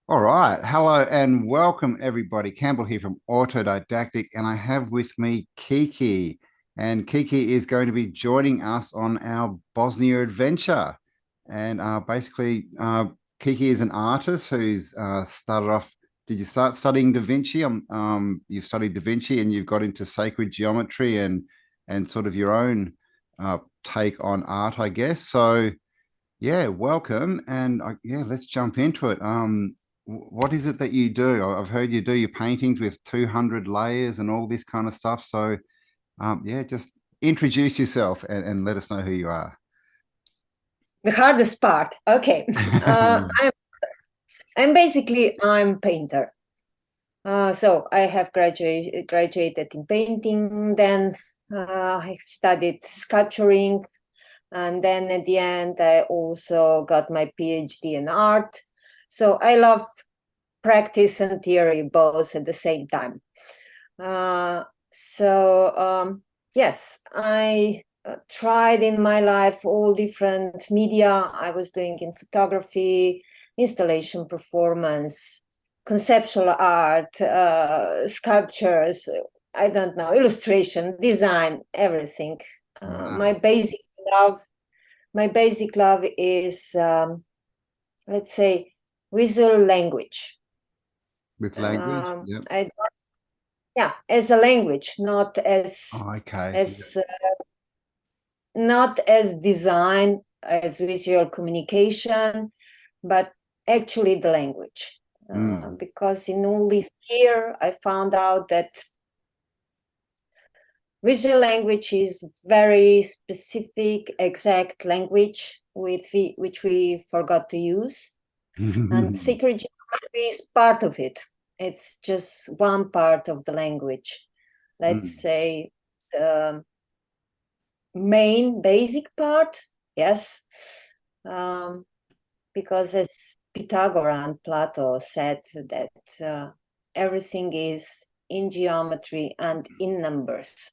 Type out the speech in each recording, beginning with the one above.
All right. Hello and welcome, everybody. Campbell here from Autodidactic, and I have with me Kiki. And Kiki is going to be joining us on our Bosnia adventure. And Kiki is an artist who's started off. Did you start studying Da Vinci? You've studied Da Vinci and you've got into sacred geometry and sort of your own take on art, I guess. So, yeah, welcome. And yeah, let's jump into it. What is it that you do? I've heard you do your paintings with 200 layers and all this kind of stuff. So, yeah, just introduce yourself and let us know who you are. The hardest part. Okay. I'm painter. So I have graduated in painting. Then I studied sculpturing, and then at the end I also got my PhD in art. So I love practice and theory both at the same time. Yes, I tried in my life all different media. I was doing in photography, installation performance, conceptual art, sculptures, I don't know, illustration, design, everything. Wow. Love, my basic love is, let's say, visual language. With language? Um, Yep. I yeah, as a language, not as Oh, okay. Yeah. as not as design, as visual communication, but actually the language. Mm. Because in all this year, I found out that visual language is very specific, exact language which we forgot to use. And sacred geometry is part of it. It's just one part of the language. Let's Mm. say the main basic part, yes. Um, because as Pythagoras and Plato said that everything is in geometry and in numbers.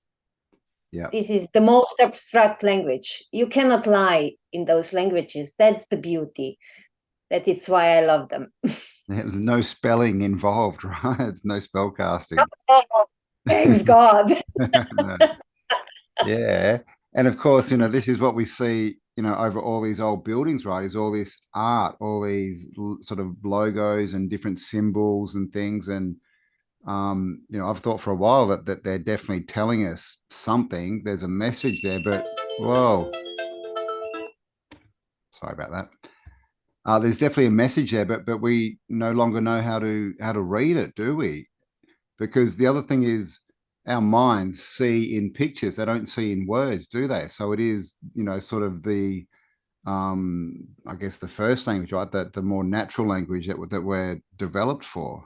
Yeah. This is the most abstract language. You cannot lie in those languages. That's the beauty. That it's why I love them. No spelling involved, right? It's no spell casting. Thanks God. Yeah. And of course, this is what we see, over all these old buildings, right? Is all this art, all these sort of logos and different symbols and things. And, I've thought for a while that they're definitely telling us something. There's a message there, but whoa, sorry about that. There's definitely a message there, but we no longer know how to read it, do we? Because the other thing is our minds see in pictures, they don't see in words, do they? So it is, sort of the I guess the first language, right? That the more natural language that we're developed for.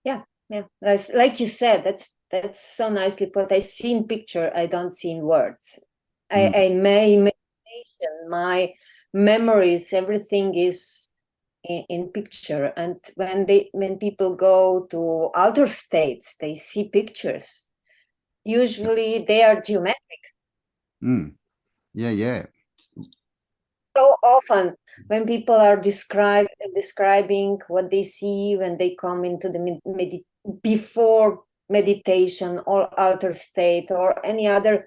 Yeah, yeah. Like you said, that's so nicely put. I see in picture, I don't see in words. Mm. My imagination, my memories, everything is in picture. And when people go to outer states, they see pictures. Yeah. Usually they are geometric. Mm. Yeah, yeah. So often when people are describing what they see when they come into the before meditation or outer state or any other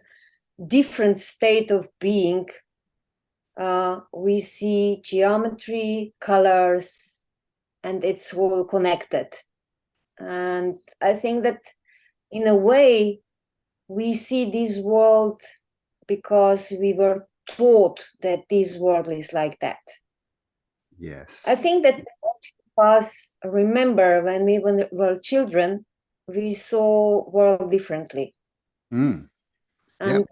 different state of being, we see geometry, colors, and it's all connected. And I think that in a way, we see this world because we were taught that this world is like that. Yes. I think that most of us remember when we were children, we saw world differently. Mm. And Yep.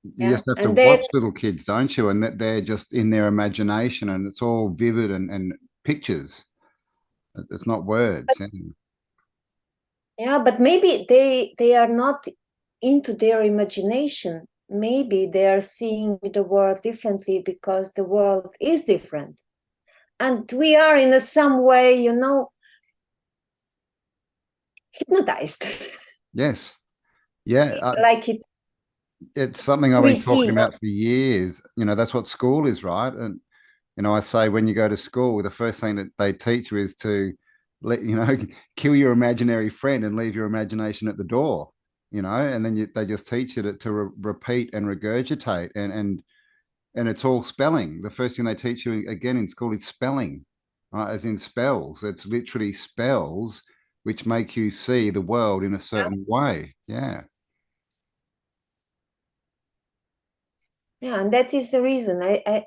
You yeah, just have to and then watch little kids, don't you? And that they're just in their imagination and it's all vivid and pictures. It's not words. yeah, but maybe they are not into their imagination. Maybe they are seeing the world differently because the world is different. And we are in some way, hypnotized. Yes. Yeah. Like it It's something I've we been see talking now. about for years. That's what school is, right? And I say when you go to school, the first thing that they teach you is to kill your imaginary friend and leave your imagination at the door, and then they just teach you to repeat and regurgitate, and it's all spelling. The first thing they teach you again in school is spelling, right? As in spells. It's literally spells which make you see the world in a certain way. Yeah. Yeah, and that is the reason I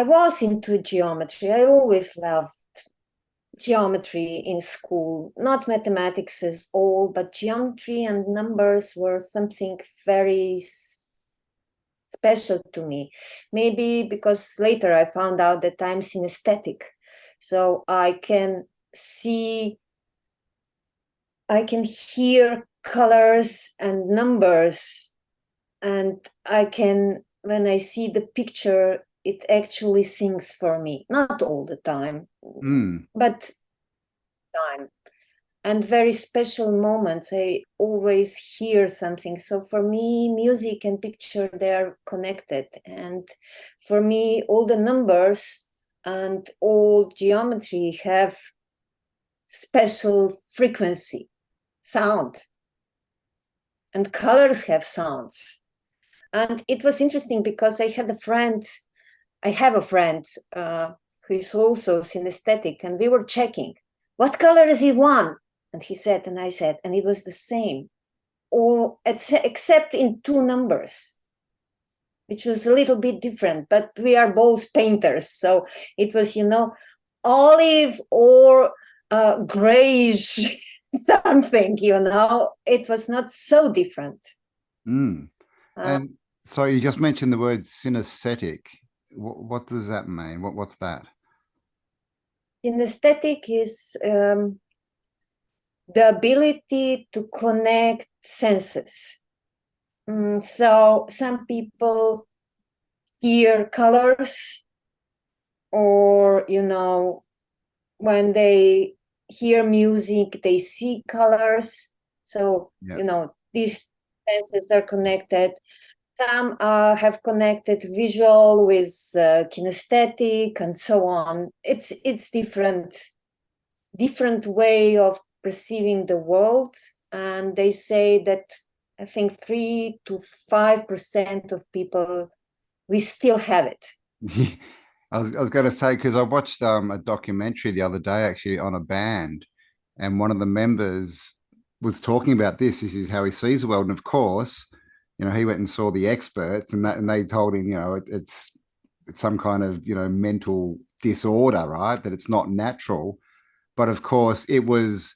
was into geometry. I always loved geometry in school, not mathematics as all, but geometry and numbers were something very special to me. Maybe because later I found out that I'm synesthetic. So I can hear colors and numbers, and when I see the picture, it actually sings for me. Not all the time, but time. And very special moments, I always hear something. So for me, music and picture, they're connected. And for me, all the numbers and all geometry have special frequency, sound. And colors have sounds. And it was interesting because I have a friend who is also synesthetic, and we were checking, what color is he one? And he said, and I said, and it was the same, all except in two numbers, which was a little bit different, but we are both painters. So it was, olive or grayish something, it was not so different. And so you just mentioned the word synesthetic. What does that mean? What's that? Synesthetic is the ability to connect senses. So some people hear colors, or, when they hear music, they see colors. So, these senses are connected. Some have connected visual with kinesthetic and so on. It's different way of perceiving the world. And they say that I think 3 to 5% of people, we still have it. I was going to say, because I watched a documentary the other day actually on a band, and one of the members was talking about this. This is how he sees the world, and of course, he went and saw the experts, and they told him, it's some kind of mental disorder, right? That it's not natural. But of course, it was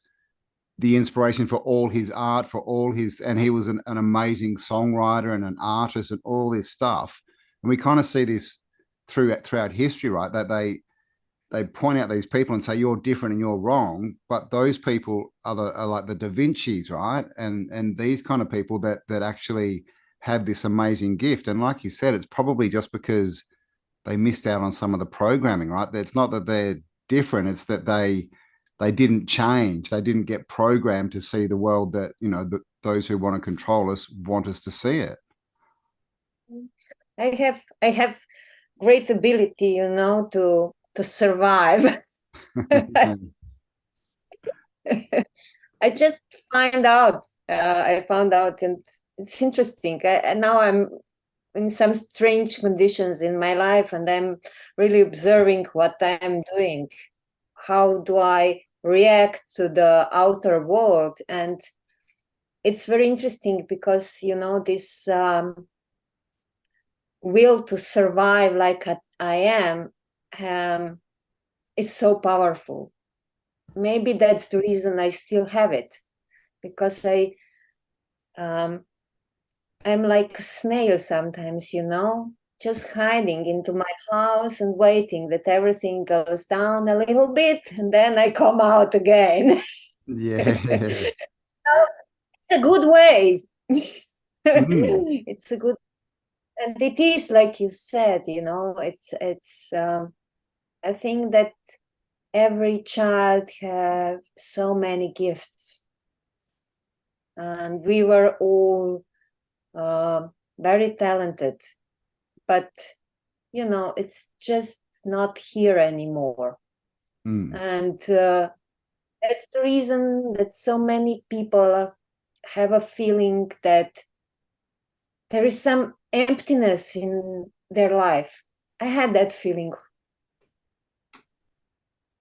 the inspiration for all his art, and he was an amazing songwriter and an artist and all this stuff. And we kind of see this throughout history, right? That they point out these people and say you're different and you're wrong, but those people are like the Da Vinci's, right? And these kind of people that actually have this amazing gift. And like you said, it's probably just because they missed out on some of the programming, right? It's not that they're different; it's that they didn't change. They didn't get programmed to see the world that those who want to control us want us to see it. I have great ability, to survive. I just I found out, and it's interesting. And now I'm in some strange conditions in my life, and I'm really observing what I'm doing. How do I react to the outer world? And it's very interesting because, this will to survive like I am is so powerful. Maybe that's the reason I still have it, because I'm like a snail sometimes, just hiding into my house and waiting that everything goes down a little bit, and then I come out again. Yeah. It's a good way. It's a good, and it is like you said, it's I think that every child have so many gifts, and we were all very talented, but you know, it's just not here anymore. And that's the reason that so many people have a feeling that there is some emptiness in their life. I had that feeling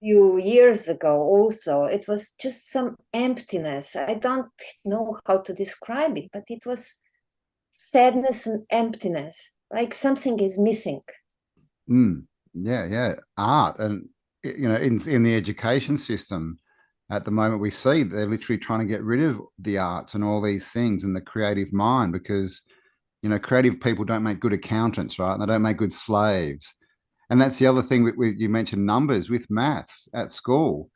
few years ago also. It was just some emptiness. I don't know how to describe it, but it was sadness and emptiness, like something is missing. Yeah. Art, and you know, in the education system at the moment, we see they're literally trying to get rid of the arts and all these things and the creative mind, because you know, creative people don't make good accountants, right? And they don't make good slaves. And that's the other thing you mentioned numbers with maths at school.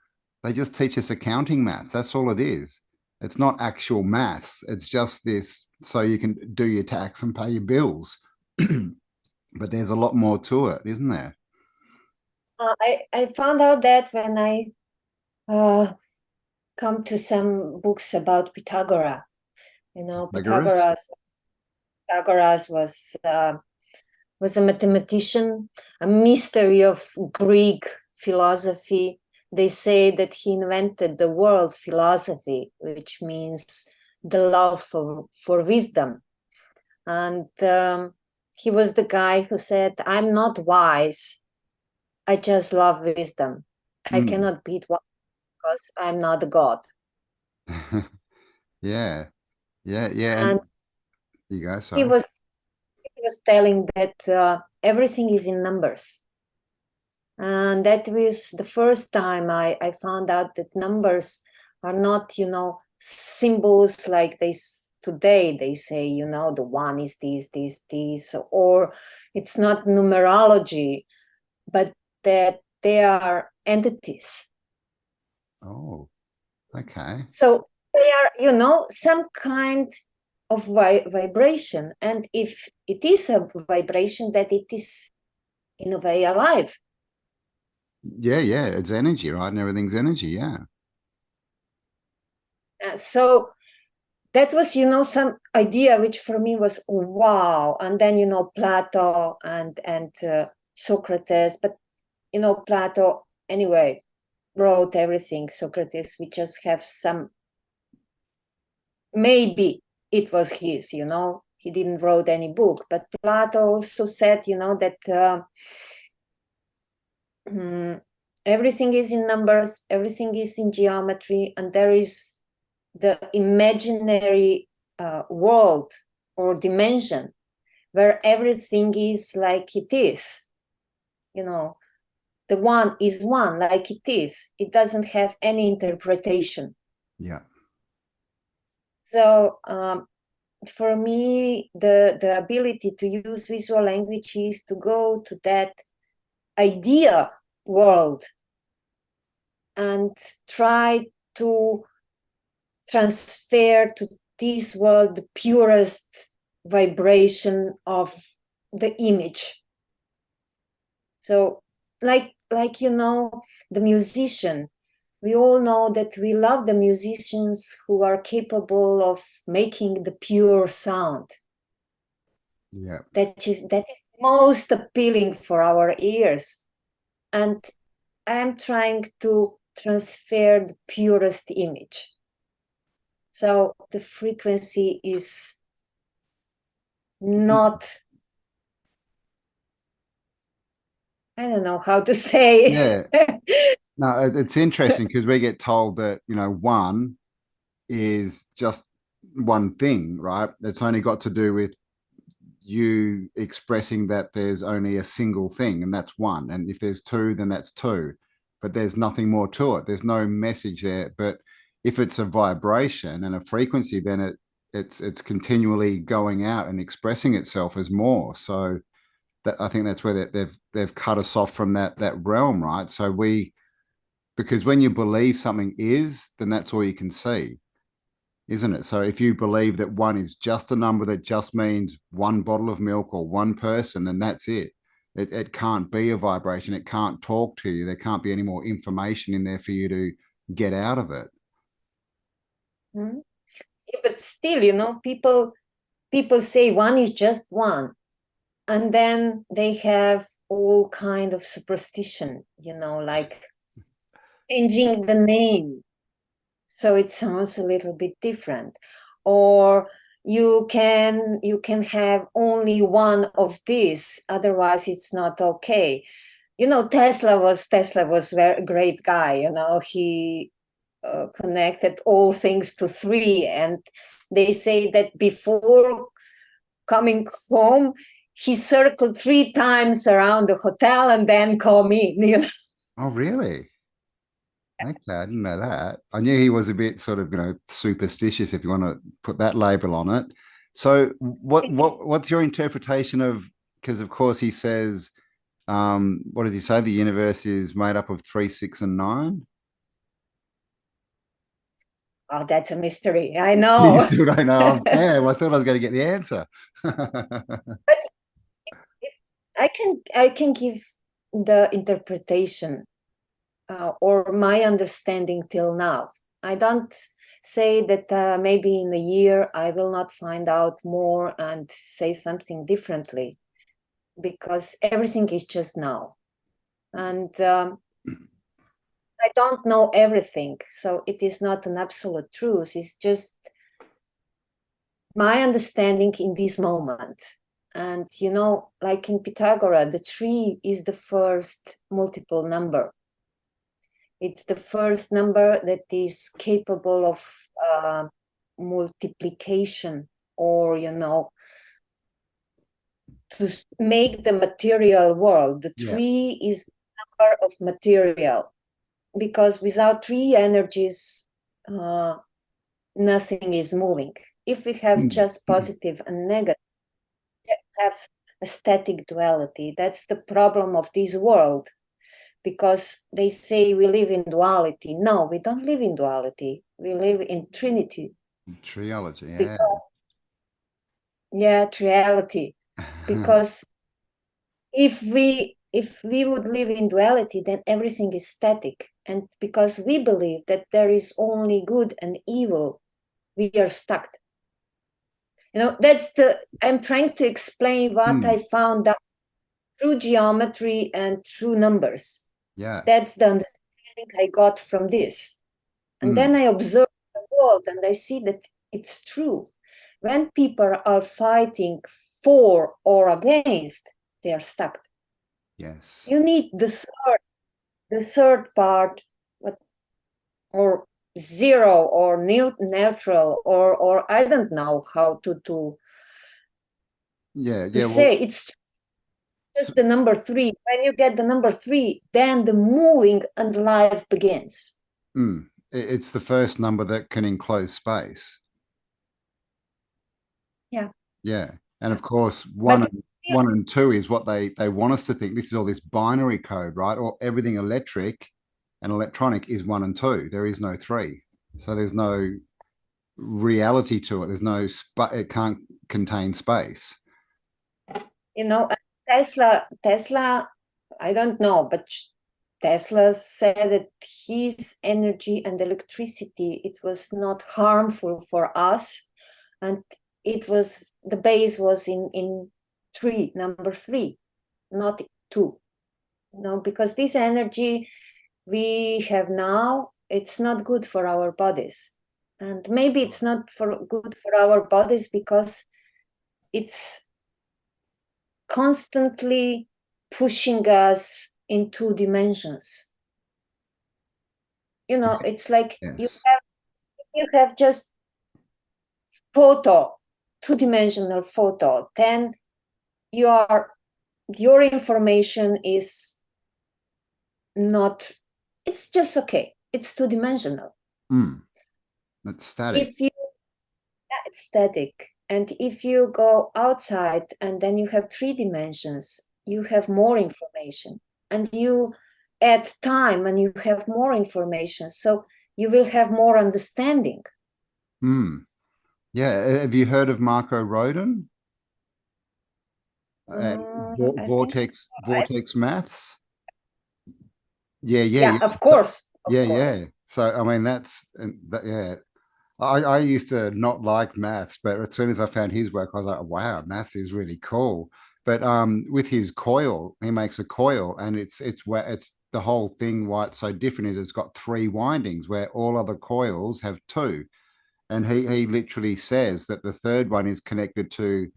They just teach us accounting math. That's all it is. It's not actual maths. It's just this so you can do your tax and pay your bills. But there's a lot more to it, isn't there? I found out that when I come to some books about Pythagoras. You know, Pythagoras? Pythagoras was a mathematician, a mystery of Greek philosophy. They say that he invented the world philosophy, which means the love for wisdom. And he was the guy who said, I'm not wise. I just love wisdom. I cannot beat wise because I'm not a god. Yeah. And And you go, he sorry. was he was telling that everything is in numbers. And that was the first time I found out that numbers are not, you know, symbols like today they say, you know, the one is this, or it's not numerology, but that they are entities. Oh, okay. So they are, you know, some kind of vibration. And if it is a vibration, that it is in a way alive. Yeah. It's energy, right? And everything's energy. Yeah. So that was, you know, some idea which for me was wow. And then, you know, Plato and Socrates, but you know, Plato anyway wrote everything. Socrates, we just have some, maybe it was his, you know, he didn't wrote any book, but Plato also said, you know, that everything is in numbers, everything is in geometry, and there is the imaginary world or dimension where everything is like it is. You know, the one is one like it is. It doesn't have any interpretation. Yeah. So for me, the ability to use visual language is to go to that idea world and try to transfer to this world the purest vibration of the image. So like you know, the musician, we all know that we love the musicians who are capable of making the pure sound. Yeah. That is most appealing for our ears. And I'm trying to transfer the purest image. So the frequency is not, I don't know how to say. Yeah. No, it's interesting because we get told that, you know, one is just one thing, right? It's only got to do with you expressing that there's only a single thing and that's one. And if there's two, then that's two. But there's nothing more to it. There's no message there. But if it's a vibration and a frequency, then it's continually going out and expressing itself as more. So that I think that's where they've cut us off from that realm, right? So because when you believe something is, then that's all you can see, isn't it? So if you believe that one is just a number that just means one bottle of milk or one person, then that's it. It can't be a vibration. It can't talk to you. There can't be any more information in there for you to get out of it. Hmm? But still, you know, people say one is just one. And then they have all kind of superstition, like changing the name so it sounds a little bit different, or you can have only one of these, otherwise it's not okay. Tesla was very great guy. He connected all things to three, and they say that before coming home he circled 3 times around the hotel and then come in. Oh, really? Okay, I didn't know that. I knew he was a bit sort of, superstitious, if you want to put that label on it. So, what's your interpretation of? Because of course he says, what does he say? The universe is made up of 3, 6, and 9. Oh, that's a mystery, I You know. still don't know. Damn, I thought I was going to get the answer. But I can give the interpretation, or my understanding till now. I don't say that maybe in a year I will not find out more and say something differently, because everything is just now. And I don't know everything, so it is not an absolute truth. It's just my understanding in this moment. And like in Pythagoras, the 3 is the first multiple number. It's the first number that is capable of multiplication, or to make the material world. The Yeah. 3 is the number of material, because without 3 energies, nothing is moving. If we have just positive and negative, we have a static duality. That's the problem of this world, because they say we live in duality. No, we don't live in duality. We live in Trinity. Triology, yeah. Because, yeah, triality. Because if we would live in duality, then everything is static. And because we believe that there is only good and evil, we are stuck. I'm trying to explain what I found out through geometry and through numbers. Yeah. That's the understanding I got from this. And then I observe the world and I see that it's true. When people are fighting for or against, they are stuck. Yes. You need the third part, or zero, or neutral, or I don't know how to Yeah. say. It's just the number 3. When you get the number 3, then the moving and life begins. It's the first number that can enclose space. Yeah. Yeah. And of course, But 1 and 2 is what they want us to think. This is all this binary code, right? Or everything electric and electronic is 1 and 2. There is no 3. So there's no reality to it. There's no it can't contain space. Tesla, I don't know, but Tesla said that his energy and electricity, it was not harmful for us, and the base was in 3, number 3, not 2. Because this energy we have now, it's not good for our bodies. And maybe it's not good for our bodies because it's constantly pushing us in 2 dimensions. It's like Yes. you have just photo, 2-dimensional photo, then your information is not, it's just okay. It's 2-dimensional. That's static. It's static. And if you go outside and then you have 3 dimensions, you have more information. And you add time and you have more information. So you will have more understanding. Yeah. Have you heard of Marco Rodin? Vortex maths. Yeah. Of course. Yeah. So I mean, yeah. I used to not like maths, but as soon as I found his work, I was like, wow, maths is really cool. But with his coil, he makes a coil, and it's where it's the whole thing. Why it's so different is it's got three windings where all other coils have two, and he literally says that the third one is connected to,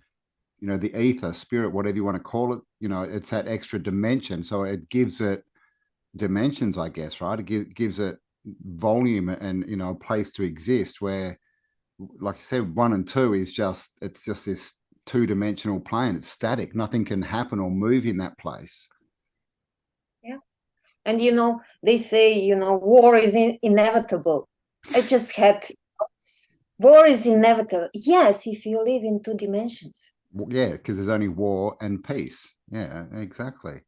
you know, the ether, spirit, whatever you want to call it. You know, it's that extra dimension, so it gives it dimensions, I guess, right? It gives it volume and, you know, a place to exist where, like you said, one and two is just, it's just this two-dimensional plane. It's static. Nothing can happen or move in that place. Yeah. And, you know, they say, you know, war is inevitable. I just had, war is inevitable. Yes, if you live in two dimensions. Yeah, because there's only war and peace. Yeah, exactly.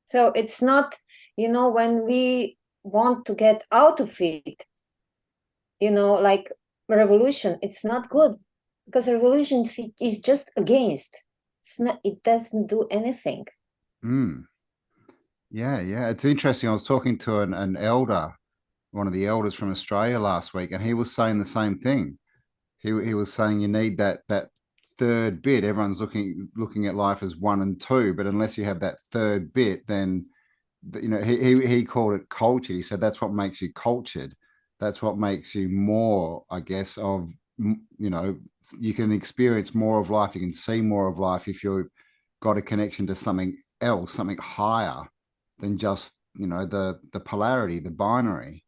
So it's not, you know, when we want to get out of it, you know, like revolution, it's not good, because revolution is just against. It's not, it doesn't do anything. Mm. Yeah, yeah. It's interesting. I was talking to an elder, one of the elders from Australia last week, and he was saying the same thing. He was saying you need that third bit. Everyone's looking at life as one and two, but unless you have that third bit, then, you know, he called it cultured. He said that's what makes you cultured. That's what makes you more, I guess, of, you know, you can experience more of life. You can see more of life if you've got a connection to something else, something higher than just, you know, the polarity, the binary.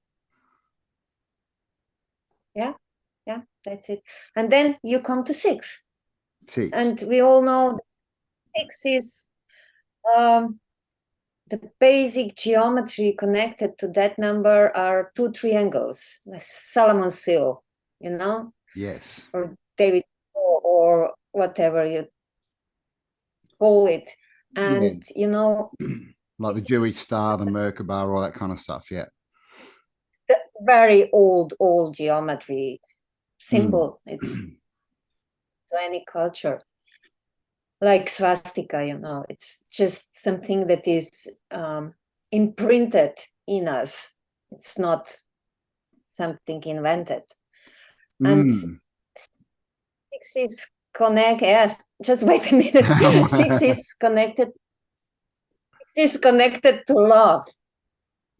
Yeah, yeah, that's it. And then you come to six. Six. And we all know six is the basic geometry connected to that number are two triangles, like Solomon's seal, you know, Yes. or David, or whatever you call it. Yeah. And, you know, Like the Jewish star, the Merkaba, all that kind of stuff. Yeah. the very old geometry Mm. symbol. It's to any culture, like swastika, you know, it's just something that is imprinted in us. It's not something invented. And Mm. six is connect. Yeah, just wait a minute. Six is connected to love,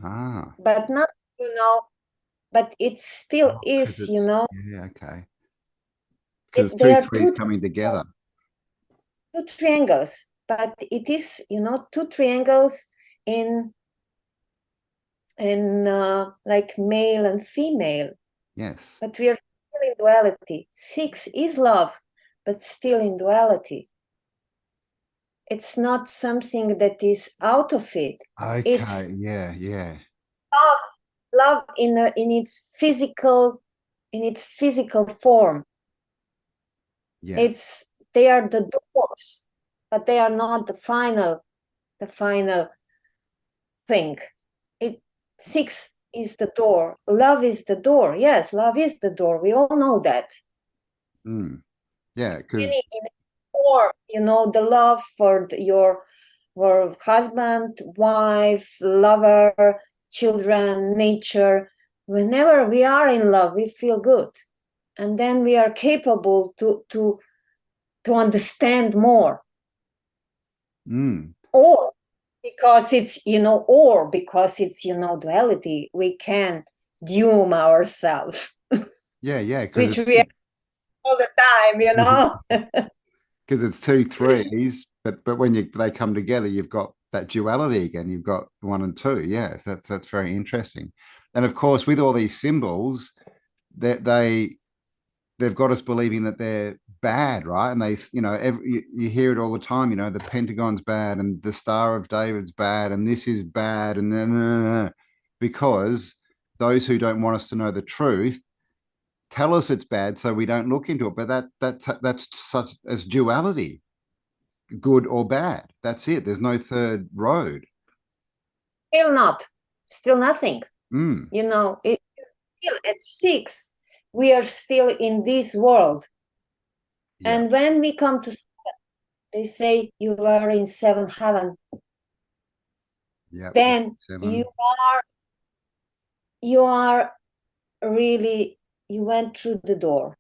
Ah. but not, you know, but it still Oh, because is, you it's, know, yeah, okay. Because they two are trees coming together. two triangles, but it is, you know, two triangles in like male and female. Yes. But we are still in duality. Six is love, but still in duality. It's not something that is out of it. It's Okay. Yeah. Yeah. love in its physical form. Yeah. It's, they are the doors, but they are not the final thing. It, six is the door. Love is the door. Yes, love is the door. We all know that. Mm. Yeah. Any Because, in or, you know, the love for your husband, wife, lover, children, nature. Whenever we are in love, we feel good, and then we are capable to understand more. mm. Or because it's, you know, or because it's, you know, duality, we can doom ourselves, Yeah. Yeah. Because which it's, we are all the time, you know. because it's two threes, but when they come together, you've got that duality again. You've got one and two. Yeah, that's very interesting. And of course, with all these symbols, that they've got us believing that they're bad, right? And they, you know, you hear it all the time. You know, the Pentagon's bad, and the Star of David's bad, and this is bad, and then because those who don't want us to know the truth tell us it's bad, so we don't look into it. But that's such as duality, good or bad. That's it. There's no third road. Still not, still nothing. Mm. You know, it, still at six, we are still in this world. Yeah. And when we come to seven, they say you are in seven heaven. Yeah. Then Seven. you are really, you went through the door.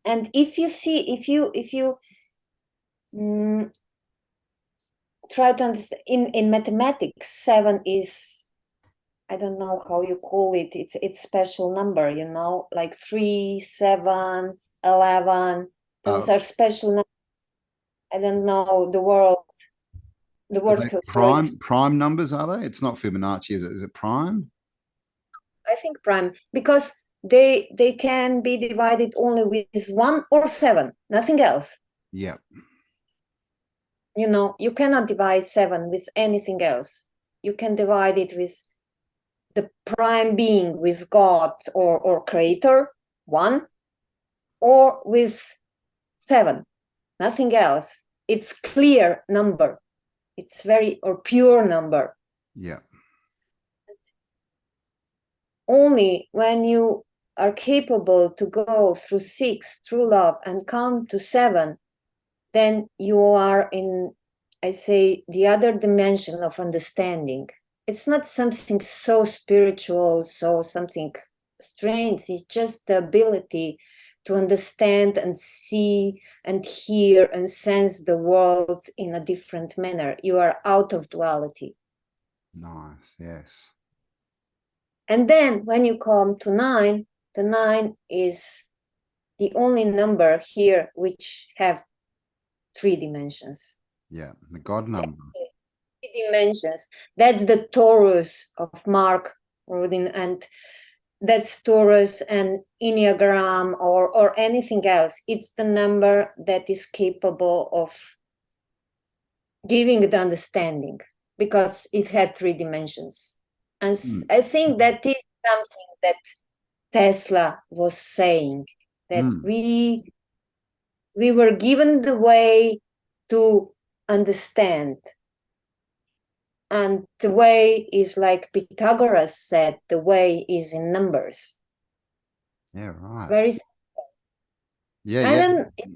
And if you see, if you Mm, try to understand. In mathematics, 7 is, I don't know how you call it. It's special number, you know, like 3, 7, 11. Those Oh, are special numbers. I don't know the word. The are word they for it. prime numbers, are they? It's not Fibonacci, is it? Is it prime? I think prime, because they can be divided only with 1 or 7, nothing else. Yeah. You know, you cannot divide 7 with anything else. You can divide it with the prime being, with God or creator, 1, or with 7, nothing else. It's clear number. It's very, or pure number. Yeah. Only when you are capable to go through 6, through love, and come to 7, then you are in, I say, the other dimension of understanding. It's not something so spiritual, so something strange. It's just the ability to understand and see and hear and sense the world in a different manner. You are out of duality. Nice. Yes. And then when you come to 9, the 9 is the only number here which have 3 dimensions. Yeah. The God number. 3 dimensions. That's the Taurus of Mark Rodin, and that's Taurus and Enneagram or anything else. It's the number that is capable of giving the understanding, because it had 3 dimensions. And I think that is something that Tesla was saying, that we were given the way to understand. And the way is like Pythagoras said, the way is in numbers. Yeah, right. Very simple. Yeah, And yeah.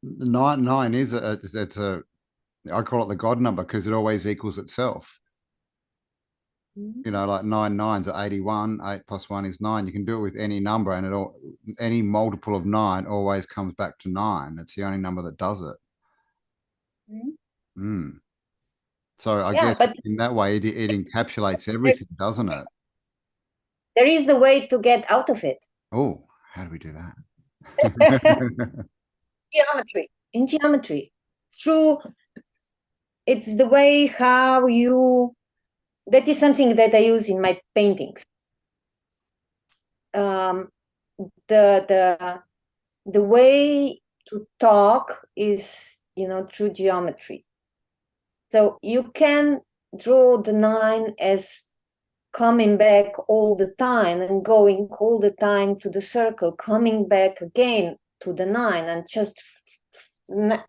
then Nine is it's a I call it the God number because it always equals itself. You know, like 9 nines are 81, 8 plus 1 is 9. You can do it with any number, and any multiple of 9 always comes back to 9. It's the only number that does it. Mm. So I yeah, guess but in that way, it encapsulates everything, doesn't it? there is the way to get out of it. Oh, how do we do that? Geometry. In geometry. Through, it's the way how you, that is something that I use in my paintings. The way to talk is, you know, through geometry. So you can draw the 9 as coming back all the time and going all the time to the circle, coming back again to the 9 and just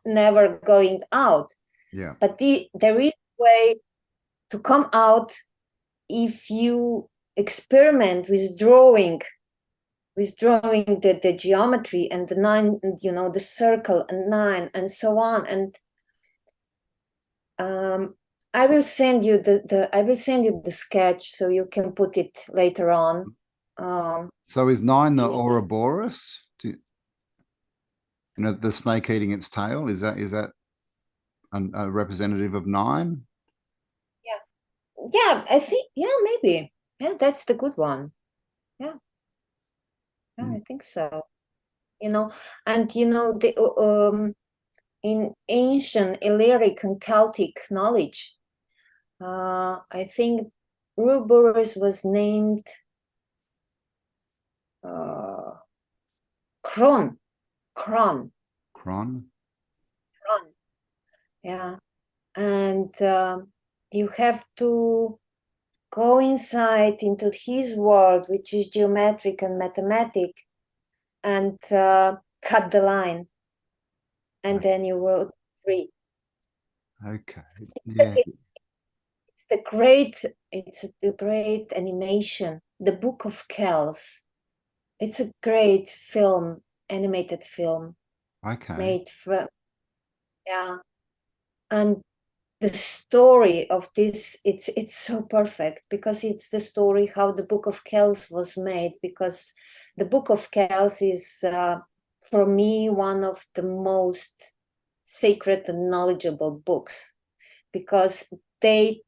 never going out. Yeah. But there is a way to come out if you experiment with drawing the geometry and the 9, you know, the circle and 9 and so on. And I will send you the sketch so you can put it later on. So is 9 the Ouroboros? You know, the snake eating its tail? Is that a representative of 9? Yeah, I think, yeah, maybe. Yeah, that's the good one. Yeah. Yeah, I think so. You know, and you know, in ancient Illyric and Celtic knowledge, I think Ouroboros was named Kron. Kron. Kron? Kron. Yeah. And you have to go inside into his world, which is geometric and mathematic, and cut the line. And then you will free. Okay. Yeah. It's the great animation, The Book of Kells. It's a great film, animated film Okay. made from, yeah. And the story of this, it's so perfect because it's the story how the Book of Kells was made, because the Book of Kells is for me one of the most sacred and knowledgeable books, because they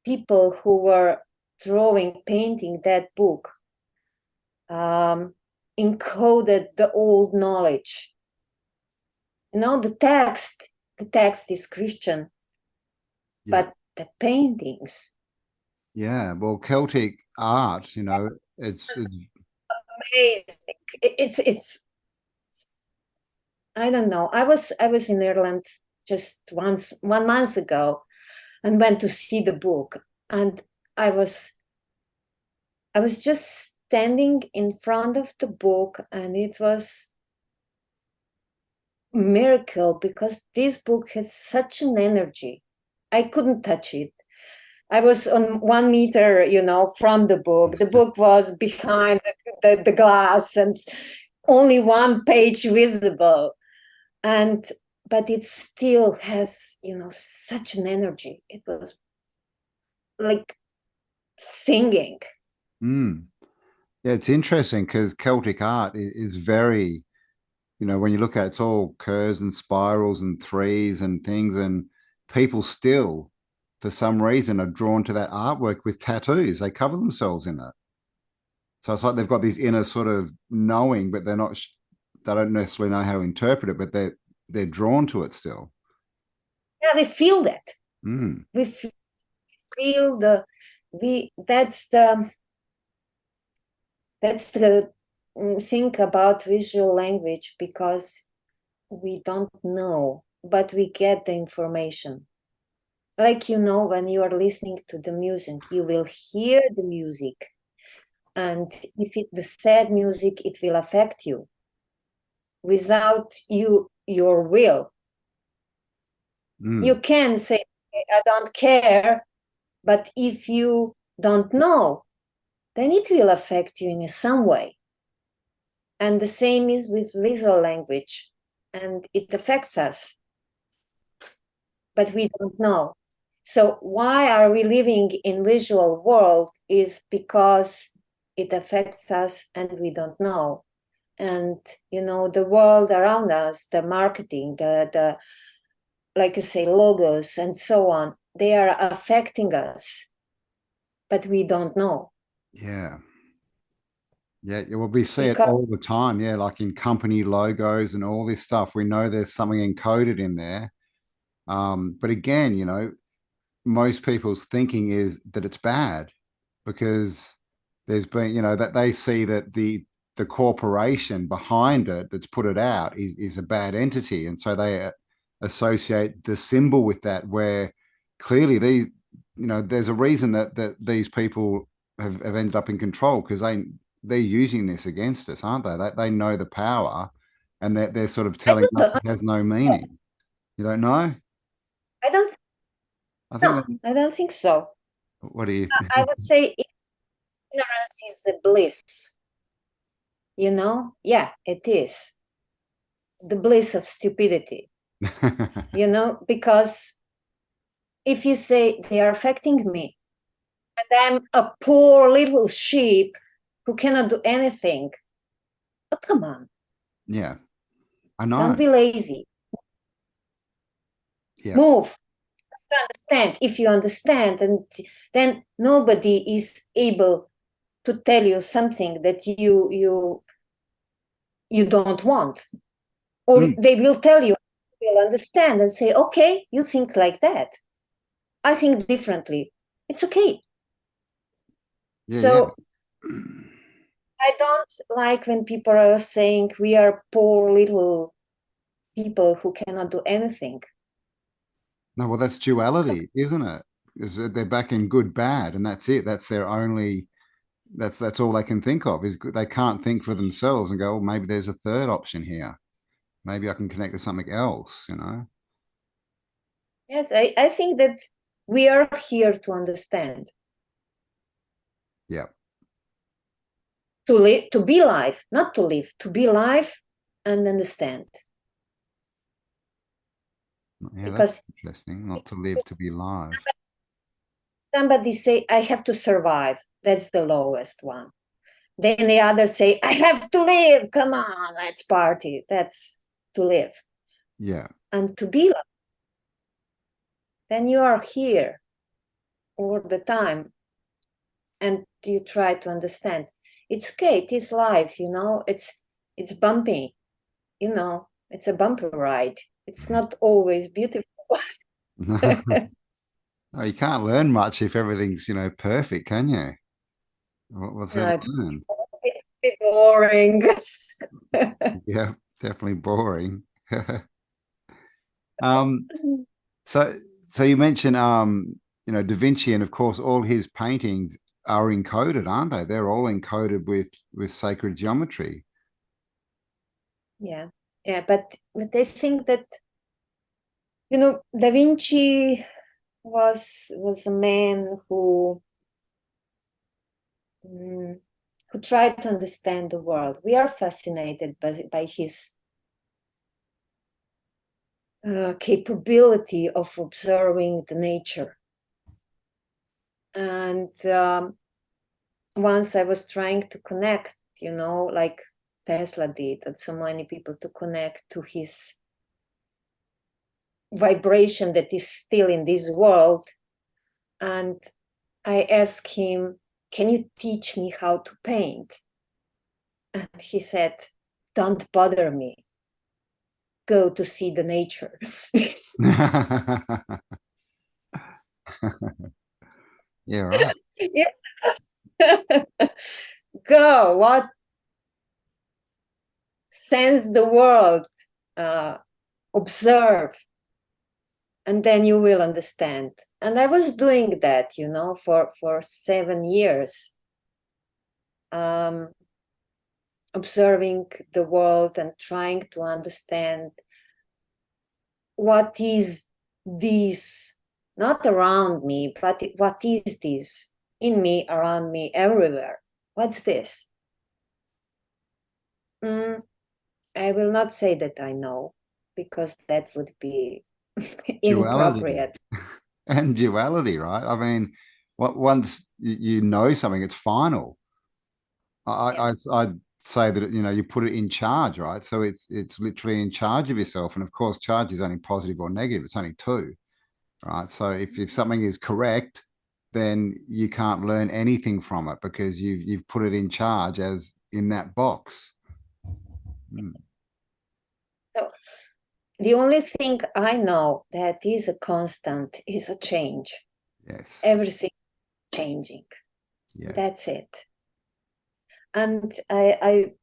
people who were drawing, painting that book encoded the old knowledge. The text is Christian, but the paintings. Yeah, well, Celtic art, it's amazing. It's I don't know. I was in Ireland just 1 month ago, and went to see the book, and I was just standing in front of the book, and it was a miracle, because this book has such an energy. I couldn't touch it. I was on 1 meter, from the book. The book was behind the glass, and only one page visible. But it still has, such an energy. It was like singing. Yeah, it's interesting because Celtic art is very, when you look at it, it's all curves and spirals and threes and things, and people still, for some reason, are drawn to that artwork with tattoos. They cover themselves in it. So it's like they've got this inner sort of knowing, but they don't necessarily know how to interpret it, but they're drawn to it still. Yeah, we feel that. We feel that's the thing about visual language, because we don't know, but we get the information. Like, when you are listening to the music, you will hear the music, and if it's the sad music, it will affect you without your will. You can say, I don't care, but if you don't know, then it will affect you in some way. And the same is with visual language, and it affects us, but we don't know. So why are we living in visual world is because it affects us and we don't know. And the world around us, the marketing, the like you say, logos and so on, they are affecting us, but we don't know. Yeah. Well, we see it all the time. Yeah, like in company logos and all this stuff. We know there's something encoded in there. But again, most people's thinking is that it's bad because there's been, that they see that the corporation behind it that's put it out is a bad entity, and so they associate the symbol with that. Where clearly there's a reason that these people have ended up in control, because they're using this against us, aren't they? They know the power, and they're sort of telling us it has no meaning. You don't know? I don't. I think I don't think so. What do you think? I would say ignorance is a bliss. Yeah, it is the bliss of stupidity. Because if you say they are affecting me, and I'm a poor little sheep who cannot do anything, oh, come on. Yeah, I know. Don't be lazy. Yeah. Move. Understand. If you understand, and then nobody is able to tell you something that you don't want, or they will tell you, you'll understand and say, okay, you think like that, I think differently, it's okay. So I don't like when people are saying we are poor little people who cannot do anything. No, well, that's duality, isn't it? Is they're back in good, bad, and that's it. That's their only. That's all they can think of is good. They can't think for themselves and go, oh, maybe there's a third option here. Maybe I can connect to something else. Yes, I think that we are here to understand. Yeah. To live, to be live, not to live, to be live and understand. Yeah, because that's interesting. Not to live, to be live. Somebody say, I have to survive. That's the lowest one. Then the others say, I have to live. Come on, let's party. That's to live Yeah. and to be loved, then you are here all the time and you try to understand. It's okay, it is life, you know, it's bumpy, you know, it's a bumpy ride. It's not always beautiful. No, you can't learn much if everything's, perfect, can you? What's there No, to it's learn? boring. Yeah, definitely boring. Um, so you mentioned Da Vinci, and of course all his paintings are encoded, aren't they? They're all encoded with sacred geometry. Yeah, yeah, but I think that, you know, Da Vinci was a man who tried to understand the world. We are fascinated by his capability of observing the nature. And once I was trying to connect, you know, like Tesla did, and so many people, to connect to his vibration that is still in this world. And I asked him, can you teach me how to paint? And he said, don't bother me. Go to see the nature. Yeah, right. Yeah. Go, what? Sense the world, observe, and then you will understand. And I was doing that, you know, for 7 years, observing the world and trying to understand what is this, not around me, but what is this in me, around me, everywhere. What's this? I will not say that I know, because that would be Duality. inappropriate. And duality, right? I mean, once you know something, it's final. Yeah. I'd say that you put it in charge, right? So it's literally in charge of yourself, and of course, charge is only positive or negative. It's only two, right? So if something is correct, then you can't learn anything from it because you've put it in charge as in that box. Mm, So the only thing I know that is a constant is a change. yes, Everything changing. yes. That's it. And I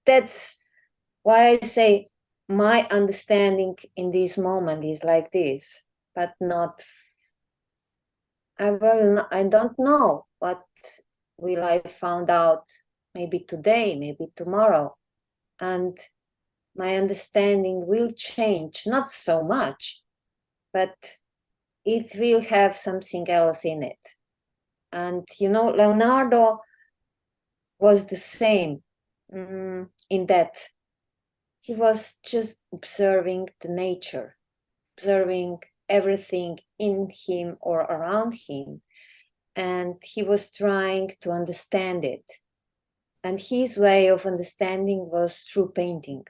that's why I say my understanding in this moment is like this, but not. I don't know what will I find out, maybe today, maybe tomorrow, and my understanding will change, not so much, but it will have something else in it. And you know, Leonardo was the same, in that he was just observing the nature, observing everything in him or around him, and he was trying to understand it. And his way of understanding was through painting.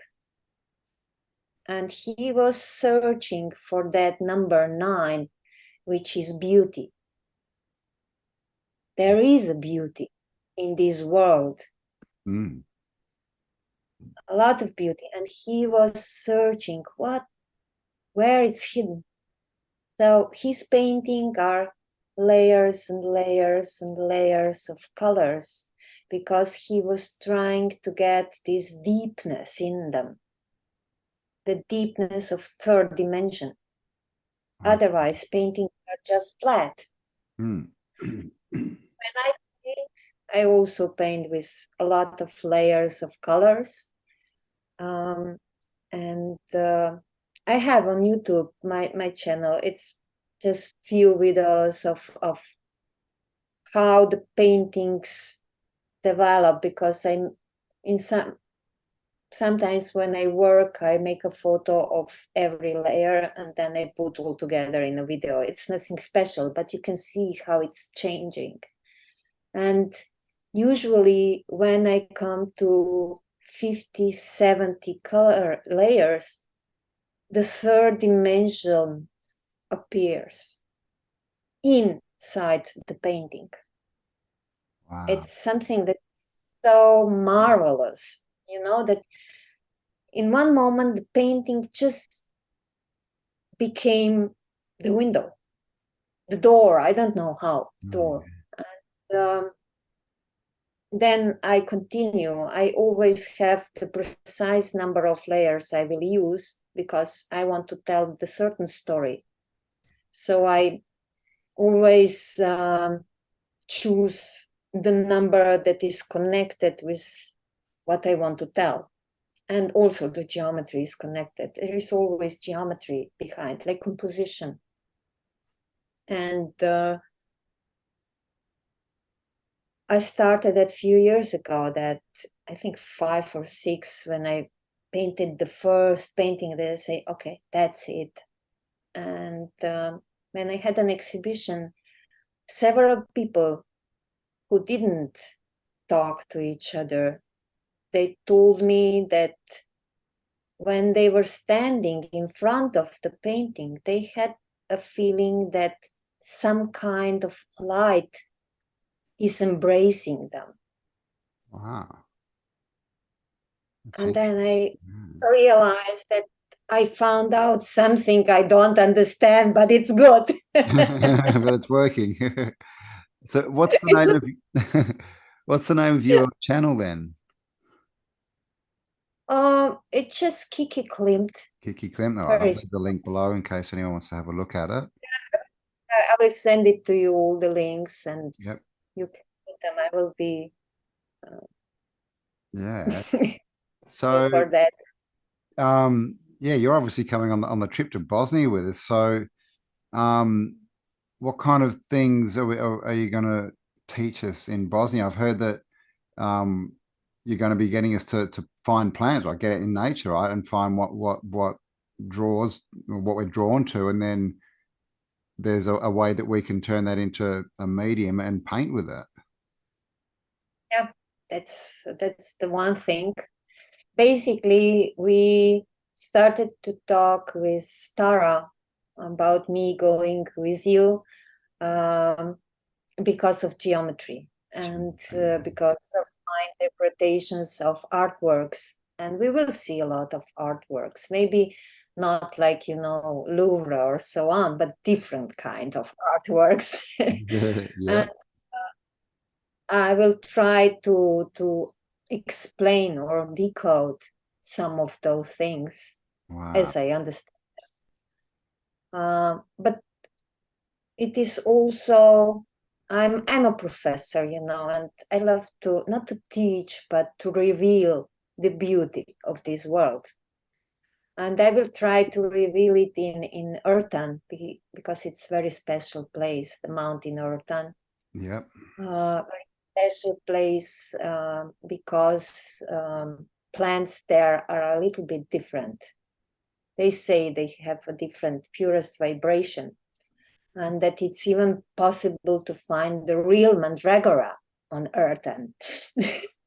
And he was searching for that number 9, which is beauty. There is a beauty in this world, Mm, a lot of beauty, and he was searching where it's hidden. So his painting are layers and layers and layers of colors, because he was trying to get this deepness in them, the deepness of third dimension. okay. Otherwise, paintings are just flat. Mm. When I paint, I also paint with a lot of layers of colors. And I have on YouTube, my channel, it's just few videos of how the paintings develop, because I'm in sometimes when I work, I make a photo of every layer and then I put all together in a video. It's nothing special, but you can see how it's changing. And usually when I come to 50, 70 color layers, the third dimension appears inside the painting. Wow. It's something that's so marvelous, that in one moment the painting just became the window, the door, I don't know how, door. And then I continue. I always have the precise number of layers I will use because I want to tell the certain story. So I always choose the number that is connected with what I want to tell. And also the geometry is connected. There is always geometry behind, like composition. And I started a few years ago, that I think 5 or 6, when I painted the first painting that I say, okay, that's it. And when I had an exhibition, several people who didn't talk to each other, they told me that when they were standing in front of the painting, they had a feeling that some kind of light is embracing them. Wow. That's And then I realized that I found out something I don't understand, but it's good. But it's working. So what's the name of what's the name of your channel then? It's just Kiki Klimt. Kiki Klimt. All right, I'll leave the link below in case anyone wants to have a look at it. I will send it to you, all the links, and Yep. you can put them. I will be Yeah. So for that. yeah, you're obviously coming on the trip to Bosnia with us. So what kind of things are you going to teach us in Bosnia? I've heard that you're going to be getting us to find plants, right? Get it in nature, right? And find what draws, what we're drawn to, and then there's a way that we can turn that into a medium and paint with it. Yeah, that's the one thing. Basically, we started to talk with Tara about me going with you because of geometry and because of my interpretations of artworks. And we will see a lot of artworks, maybe not like, Louvre or so on, but different kind of artworks. Yeah. And I will try to explain or decode some of those things Wow. as I understand. But it is also, I'm a professor, and I love to not to teach, but to reveal the beauty of this world. And I will try to reveal it in Ertan, because it's a very special place, the mountain Ertan. Yep. Very special place because plants there are a little bit different. They say they have a different, purest vibration, and that it's even possible to find the real mandragora on Earth. And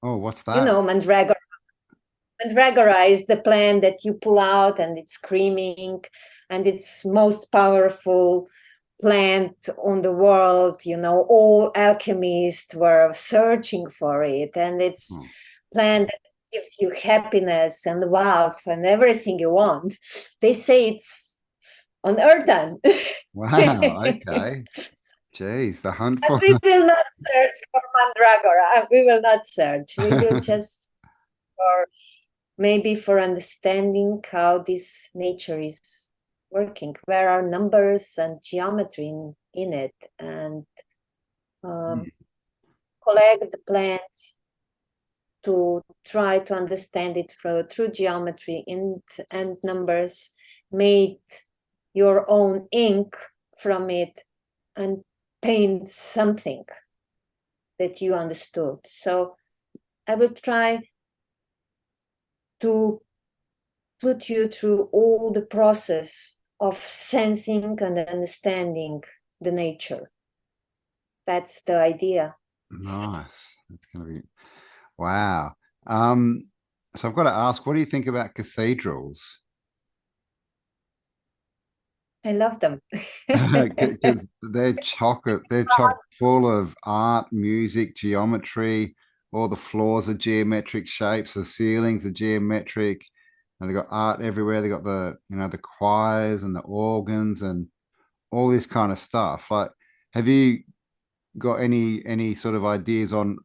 Oh, what's that? Mandragora. Mandragora is the plant that you pull out and it's screaming, and it's most powerful plant on the world. All alchemists were searching for it, and it's plant that gives you happiness and wealth and everything you want. They say it's on Earth. Wow. Okay. Jeez, the hunt But for. we will not search for mandragora. We will not search. We will just for understanding how this nature is working. Where are numbers and geometry in it, and collect the plants to try to understand it through geometry and numbers. Make your own ink from it and paint something that you understood. So I will try to put you through all the process of sensing and understanding the nature. That's the idea. Nice. That's going to be wow. So I've got to ask, what do you think about cathedrals? I love them. Because they're chock full of art, music, geometry. All the floors are geometric shapes, the ceilings are geometric, and they've got art everywhere. They got the choirs and the organs and all this kind of stuff. Like, have you got any sort of ideas on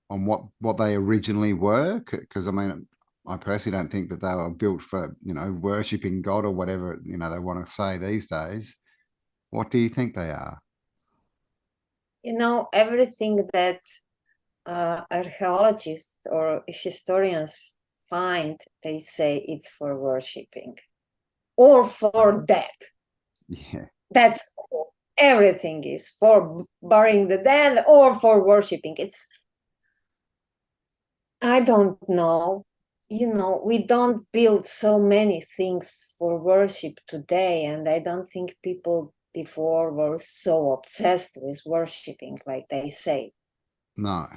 what they originally were? Because I mean, I personally don't think that they were built for worshiping God or whatever they want to say these days. What do you think they are? Everything that archaeologists or historians find, they say it's for worshipping or for death. Yeah. That's all. Everything is for burying the dead or for worshipping. I don't know. We don't build so many things for worship today, and I don't think people before were so obsessed with worshipping, like they say. No.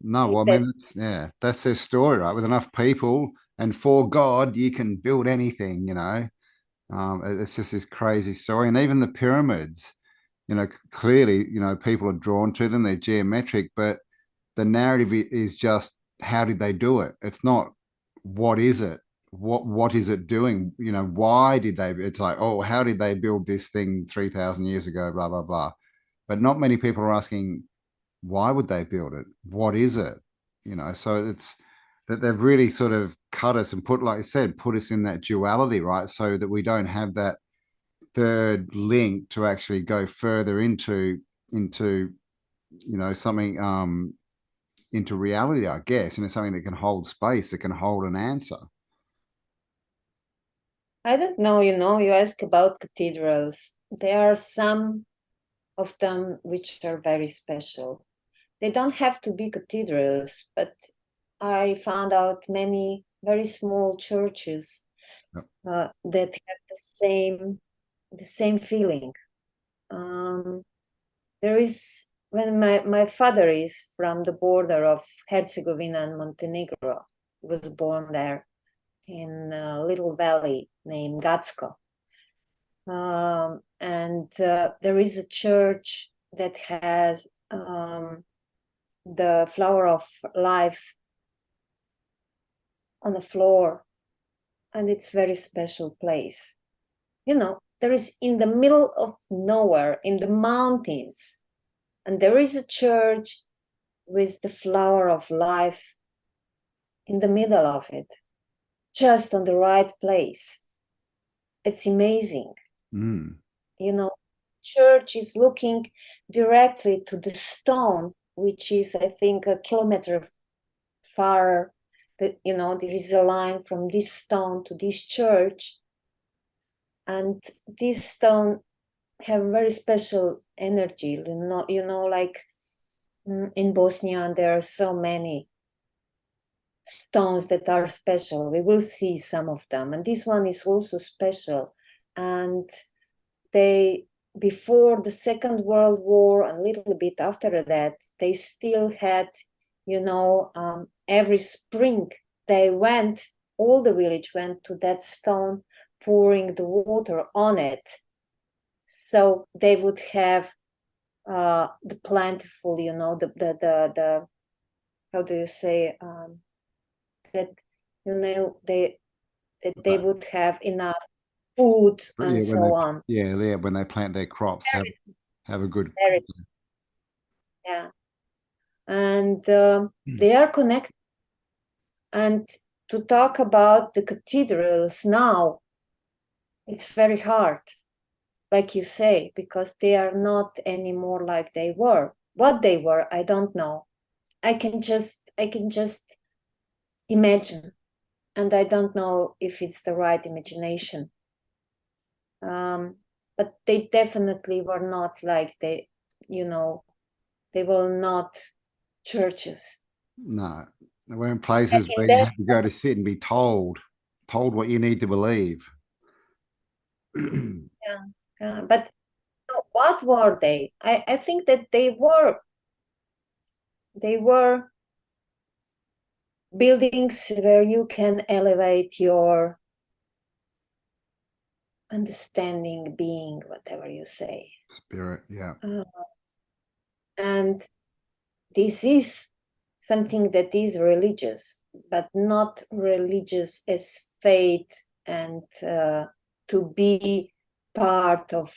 No, well, Think I that mean, that's their story, right? With enough people and for God, you can build anything. It's just this crazy story. And even the pyramids, clearly, people are drawn to them. They're geometric, but the narrative is just how did they do it? It's not what is it? What is it doing? Why did they? It's like, oh, how did they build this thing 3,000 years ago? Blah blah blah. But not many people are asking why would they build it? What is it? So it's that they've really sort of cut us and put, like I said, put us in that duality, right? So that we don't have that third link to actually go further into something into reality, I guess, something that can hold space, that can hold an answer. I don't know, you ask about cathedrals. There are some of them which are very special. They don't have to be cathedrals, but I found out many very small churches that have the same feeling. There is when my father is from the border of Herzegovina and Montenegro. He was born there in a little valley named Gatsko. And there is a church that has the flower of life on the floor, and it's a very special place. There is in the middle of nowhere, in the mountains, and there is a church with the flower of life in the middle of it, just on the right place. It's amazing. Mm. Church is looking directly to the stone, which is, I think, a kilometer far. There is a line from this stone to this church, and this stone have very special energy. Like in Bosnia, there are so many stones that are special. We will see some of them, and this one is also special. And they, before the Second World War, a little bit after that, they still had, every spring all the village went to that stone, pouring the water on it, so they would have the plentiful, the how do you say, that they would have enough food and Yeah, so on. when they plant their crops, have a good. Very, yeah. And they are connected. And to talk about the cathedrals now, it's very hard, like you say, because they are not anymore like they were. What they were, I don't know. I can just imagine, and I don't know if it's the right imagination. But they definitely were not like they were not churches. No, they weren't places In where you that, have to go to sit and be told what you need to believe. but what were they? I think that they were buildings where you can elevate your understanding, being, whatever you say. Spirit, yeah. And this is something that is religious, but not religious as faith and to be part of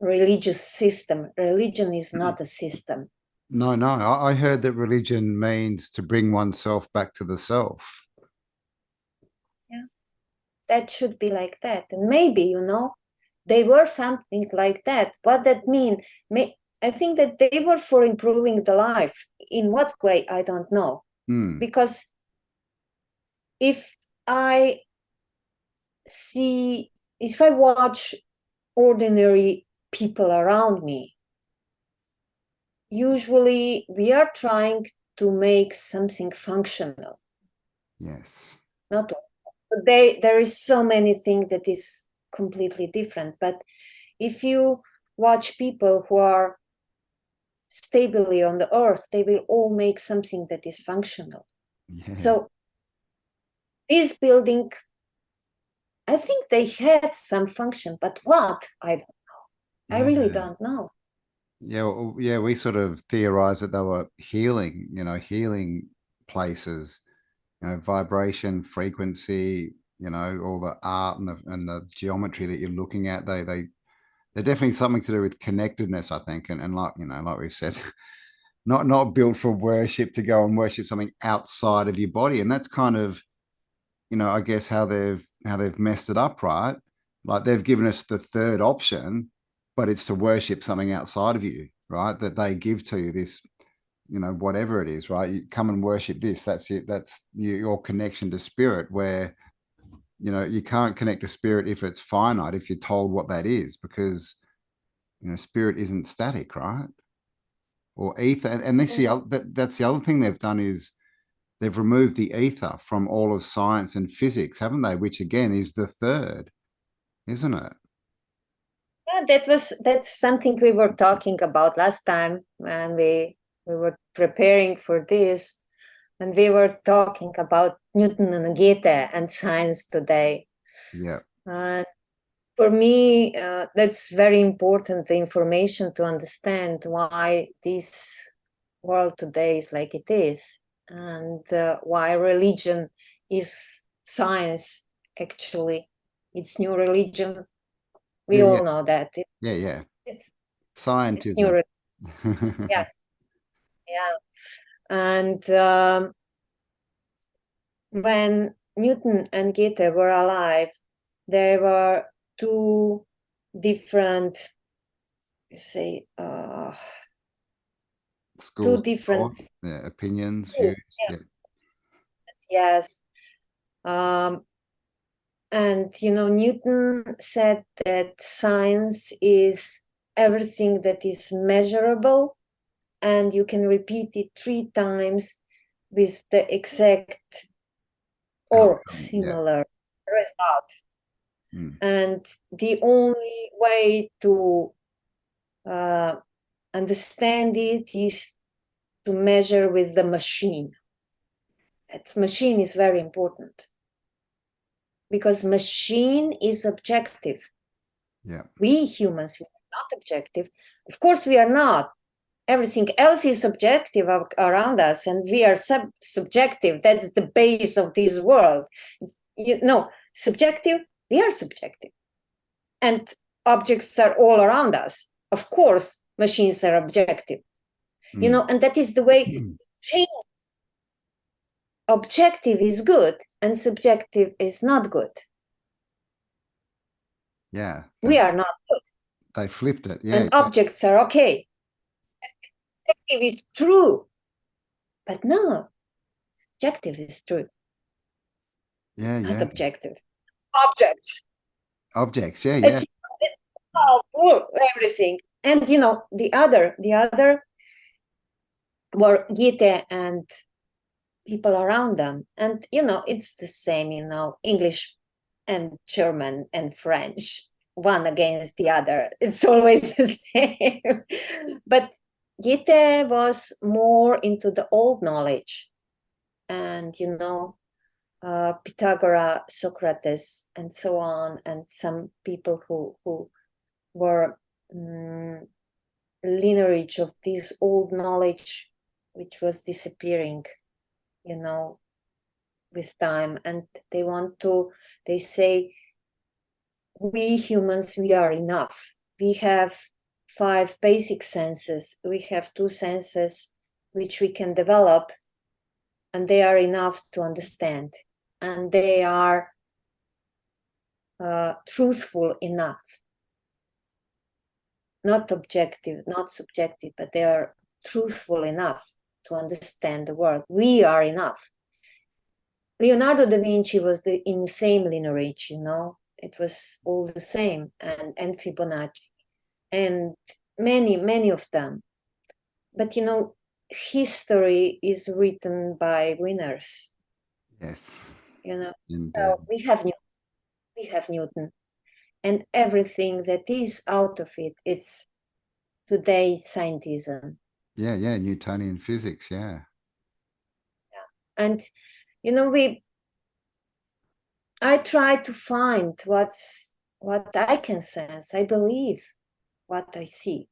religious system. Religion is not a system. No, no. I heard that religion means to bring oneself back to the self. Yeah, that should be like that. And maybe, you know, they were something like that. What that mean? I think that they were for improving the life. In what way? I don't know. Because if I watch ordinary people around me, usually we are trying to make something functional. Yes. Not all. There is so many things that is completely different. But if you watch people who are stably on the earth, they will all make something that is functional. Yeah. So this building, I think they had some function, but what? I don't know. I really don't know. Yeah, well, yeah, we sort of theorized that they were healing, healing places, vibration, frequency, all the art and the geometry that you're looking at. They're definitely something to do with connectedness, I think, and like like we said, not built for worship to go and worship something outside of your body, and that's kind of, I guess how they've messed it up, right? Like they've given us the third option, but it's to worship something outside of you, right? That they give to you, this, whatever it is, right? You come and worship this. That's it. That's your connection to spirit, where, you can't connect to spirit if it's finite, if you're told what that is, because, spirit isn't static, right? Or ether. And they see that's the other thing they've done is they've removed the ether from all of science and physics, haven't they? Which again is the third, isn't it? Yeah, that's something we were talking about last time when we were preparing for this, and we were talking about Newton and Goethe and science today. Yeah. For me, that's very important, the information to understand why this world today is like it is, and why religion is science, actually. It's new religion. We Yeah, all yeah. know that. Yeah. It's Scientism. new. Yes. Yeah. And when Newton and Goethe were alive, there were two different, you say, Schools two of different, thought, yeah, opinions, views. yeah, Yeah. yes. And, you know, Newton said that science is everything that is measurable, and you can repeat it 3 times with the exact or Outcome. Yeah. similar result. Mm. And the only way to understand it is to measure with the machine. That machine is very important because machine is objective. Yeah. We humans, we are not objective. Of course, we are not. Everything else is subjective around us, and we are subjective. That's the base of this world. Subjective, we are subjective. And objects are all around us. Of course, machines are objective. And that is the way change. Objective is good and subjective is not good. Yeah. We are not good. They flipped it. Yeah. And objects are okay. Objective is true. But no, subjective is true. Yeah. Not Yeah. objective. Objects. Objects. Yeah. Yeah. It's all everything. And the other were Goethe and people around them. And it's the same, English and German and French, one against the other. It's always the same. But Goethe was more into the old knowledge. and Pythagoras, Socrates, and so on, and some people who were lineage of this old knowledge, which was disappearing, with time. And they say, we humans, we are enough. We have 5 basic senses. We have 2 senses which we can develop, and they are enough to understand. And they are truthful enough. Not objective, not subjective, but they are truthful enough to understand the world. We are enough. Leonardo da Vinci was in the same lineage, it was all the same, and Fibonacci, and many of them. But history is written by winners. Yes. So we have Newton, and everything that is out of it, it's today's scientism. Yeah, Newtonian physics, yeah. And I try to find what I can sense. I believe what I see.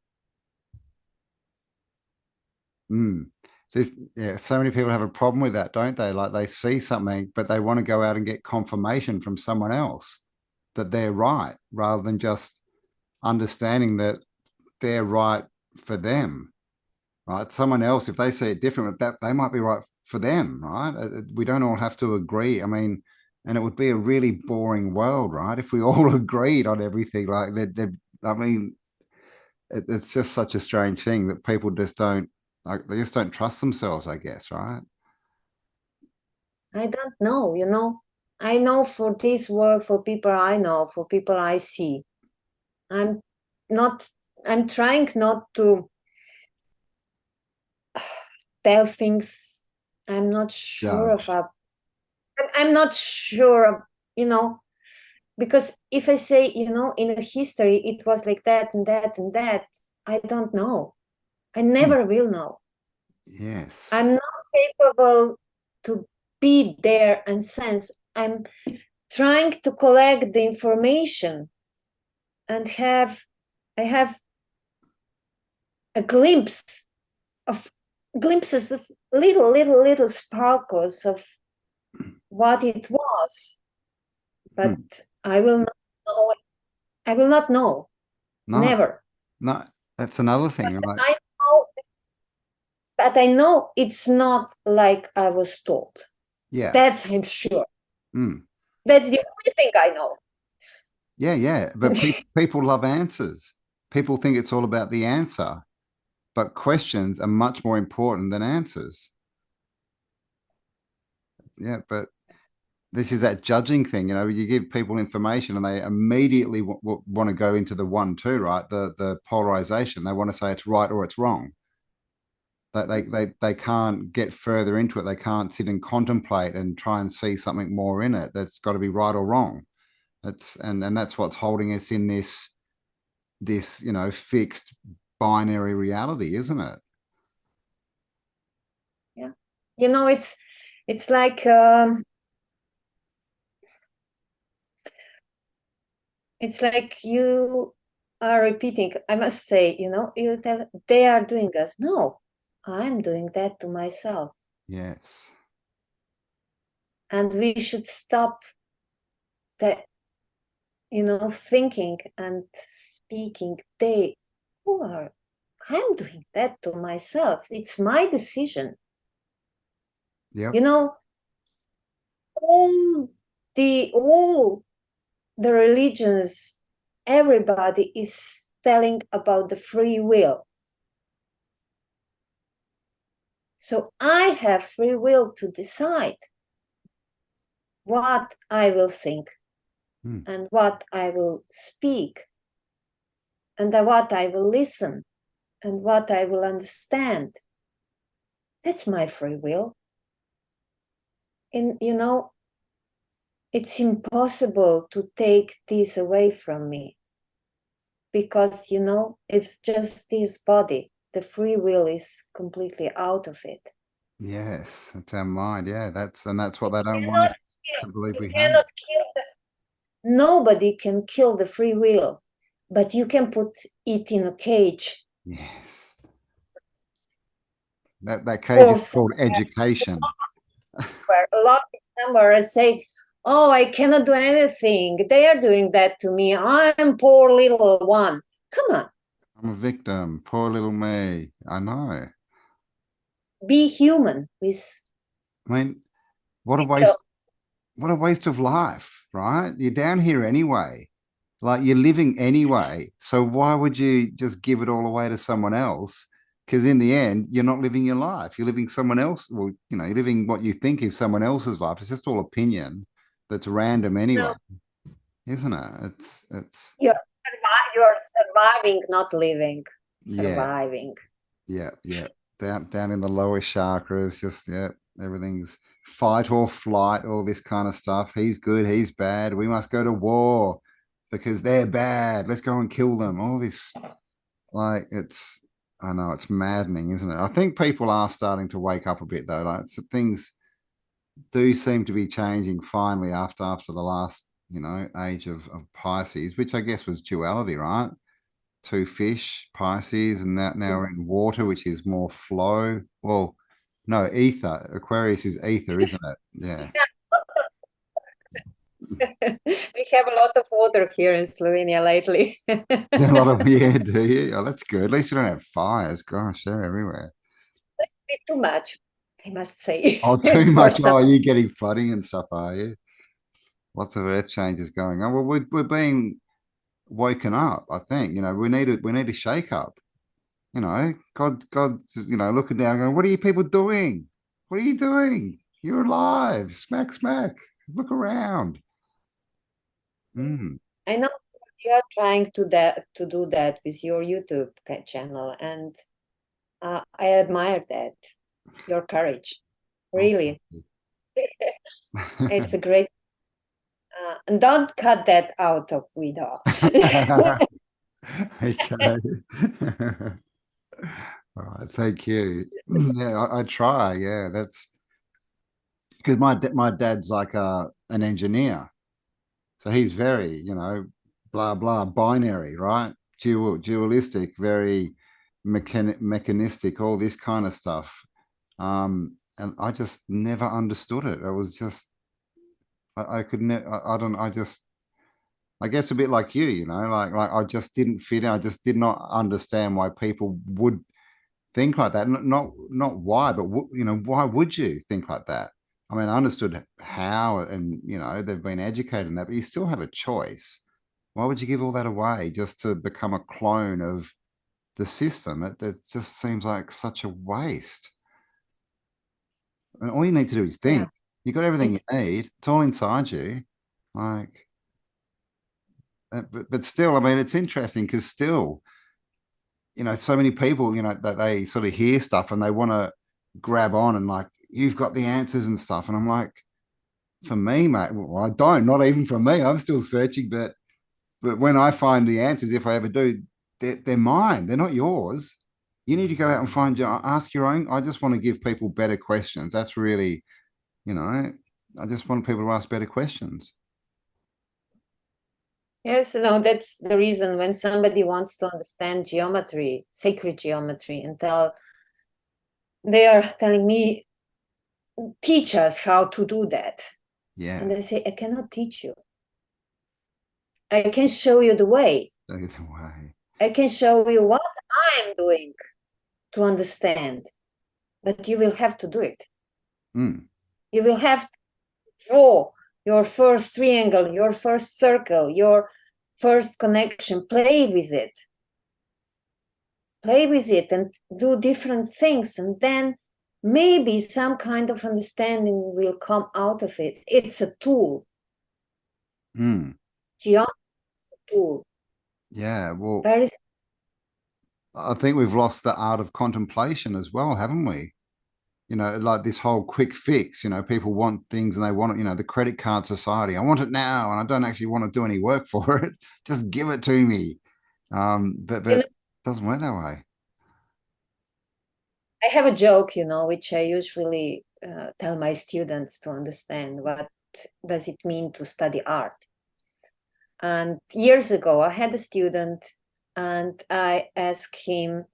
So many people have a problem with that, don't they? Like, they see something, but they want to go out and get confirmation from someone else that they're right, rather than just understanding that they're right for them, right? Someone else, if they see it different, that they might be right for them, right? We don't all have to agree. I mean, and it would be a really boring world, right? If we all agreed on everything, like I mean, it's just such a strange thing that people just don't, like, they just don't trust themselves, I guess, right? I don't know, I know for this world, for people I know, for people I see, I'm trying not to tell things I'm not sure Judge. I'm not sure of, because if I say, in a history, it was like that and that and that, I don't know. I never will know. Yes. I'm not capable to be there and sense. I'm trying to collect the information and I have a glimpses of little sparkles of what it was, but I will not know. I will not know. No, Never. no, that's another thing. But I know it's not like I was told. Yeah. That's I'm sure. That's the only thing I know. Yeah. But people love answers. People think it's all about the answer, but questions are much more important than answers. Yeah, but this is that judging thing. You give people information and they immediately want to go into the 1-2, right? The polarization. They want to say it's right or it's wrong. They can't get further into it. They can't sit and contemplate and try and see something more in it. That's got to be right or wrong. And that's what's holding us in this fixed binary reality, isn't it? Yeah. It's like you are repeating. I must say, you tell they are doing us. No, I'm doing that to myself. Yes. And we should stop that, thinking and speaking. I'm doing that to myself. It's my decision. Yep. All the religions, everybody is telling about the free will. So I have free will to decide what I will think and what I will speak and what I will listen and what I will understand. That's my free will. And it's impossible to take this away from me because it's just this body. The free will is completely out of it. Yes, that's our mind. Yeah, that's what they don't want Cannot us kill. to believe You we have. cannot kill the, nobody can kill the free will, but you can put it in a cage Yes. That cage or is called education. somewhere, a lot somewhere and say, oh, I cannot do anything. They are doing that to me. I'm poor little one. Come on, I'm a victim. Poor little me. I know. be human with I mean, what a little. waste, what a waste of life, right? You're down here anyway. Like you're living anyway. So why would you just give it all away to someone else? Because in the end, you're not living your life. You're living someone else. Well, you're living what you think is someone else's life. It's just all opinion that's random anyway, No, isn't it? It's you're surviving, not living. yeah, Surviving. yeah. Down in the lower chakras, just yeah, everything's fight or flight, all this kind of stuff. He's good, he's bad. We must go to war because they're bad. Let's go and kill them. All this like I know it's maddening, isn't it? I think people are starting to wake up a bit though. Like things do seem to be changing finally after the last, age of Pisces, which I guess was duality, right? Two fish, Pisces, and that now we're in water, which is more flow. Well, no, ether. Aquarius is ether, isn't it? Yeah. We have a lot of water here in Slovenia lately. A lot of yeah, do you? Oh, that's good. At least you don't have fires. Gosh, they're everywhere. Bit too much, I must say, Oh, too for much. some. Oh, are you getting flooding and stuff, are you? Lots of earth changes going on. Well, we're being woken up. I think we need a shake up. God, looking down, going, "What are you people doing? What are you doing? You're alive. Smack, smack. Look around." Mm. I know you are trying to do that with your YouTube channel, and I admire that, your courage. Oh, Really, thank it's a you. great. And don't cut that out of video. Okay. All right. Thank you. Yeah, I try. Yeah, that's because my dad's like an engineer. So he's very, blah blah binary, right? Dualistic, very mechanistic, all this kind of stuff. And I just never understood it. It was just I could never. I don't. I just. I guess a bit like you, like I just didn't fit in. I just did not understand why people would think like that. Not why, but why would you think like that? I mean, I understood how, and they've been educated in that, but you still have a choice. Why would you give all that away just to become a clone of the system? It just seems like such a waste. I mean, all you need to do is Yeah, think. You got everything you need. It's all inside you. Like, but still, I mean, it's interesting because still, so many people, that they sort of hear stuff and they want to grab on and like, you've got the answers and stuff. And I'm like, for me, mate, well, I don't, not even for me. I'm still searching, but when I find the answers, if I ever do, they're mine. They're not yours. You need to go out and ask your own. I just want to give people better questions. That's really, I just want people to ask better questions. yes, no, that's the reason when somebody wants to understand geometry, sacred geometry, and they are telling me, teach us how to do that. And Yeah. I say, I cannot teach you. I can show you the way. Either way. I can show you what I'm doing to understand, but you will have to do it. Mm. You will have to draw your first triangle, your first circle, your first connection, play with it and do different things. And then maybe some kind of understanding will come out of it. It's a tool, Mm. geometry tool. Yeah. Well, Very I think we've lost the art of contemplation as well, haven't we? Like this whole quick fix, people want things and they want it, the credit card society. I want it now and I don't actually want to do any work for it. Just give it to me. But you know, it doesn't work that way. I have a joke, which I usually tell my students to understand what does it mean to study art. And years ago, I had a student and I asked him,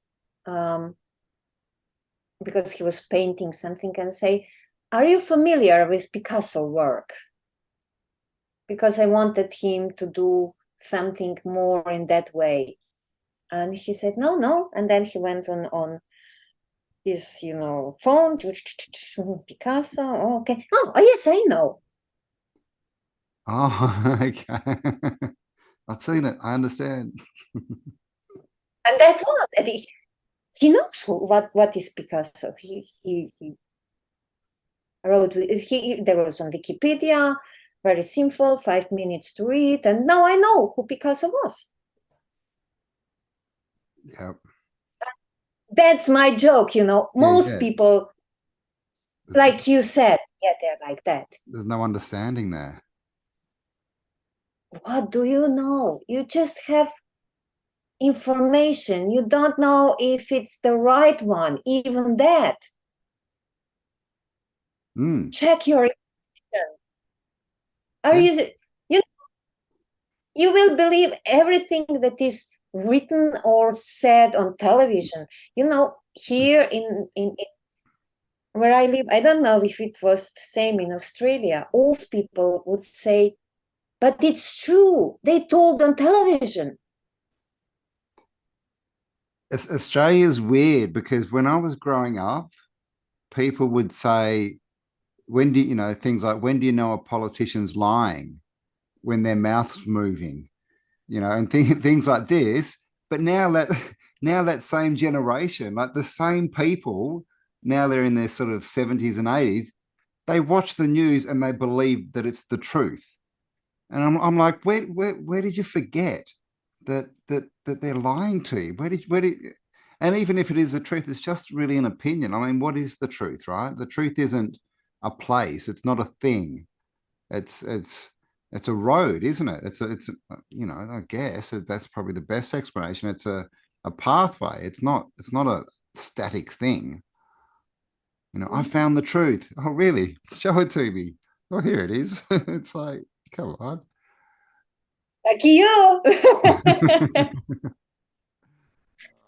because he was painting something, and say, are you familiar with Picasso work? Because I wanted him to do something more in that way. And he said, no. And then he went on his, phone, Picasso. Oh, okay. Oh, yes, I know. Oh, okay. I've seen it. I understand. And that's what. And he knows what is Picasso. He wrote, there was on Wikipedia, very simple, 5 minutes to read. And now I know who Picasso was. Yep. That's my joke, most Yeah. people, like you said, they're like that. There's no understanding there. What do you know? You just have information. You don't know if it's the right one, even that. Check your information. Are you will believe everything that is written or said on television. Here in where I live, I don't know if it was the same in Australia. Old people would say, but it's true. They told on television. Australia's weird because when I was growing up, people would say, things like, when do you know a politician's lying? When their mouth's moving, and things like this. But now that same generation, like the same people, now they're in their sort of 70s and 80s, they watch the news and they believe that it's the truth. And I'm like, where did you forget that they're lying to you? And even if it is the truth, it's just really an opinion. I mean, what is the truth, right? The truth isn't a place. It's not a thing. It's a road, isn't it? I guess that's probably the best explanation. It's a pathway. It's not a static thing. I found the truth. Oh, really? Show it to me. Oh, here it is. It's like, come on. Like you.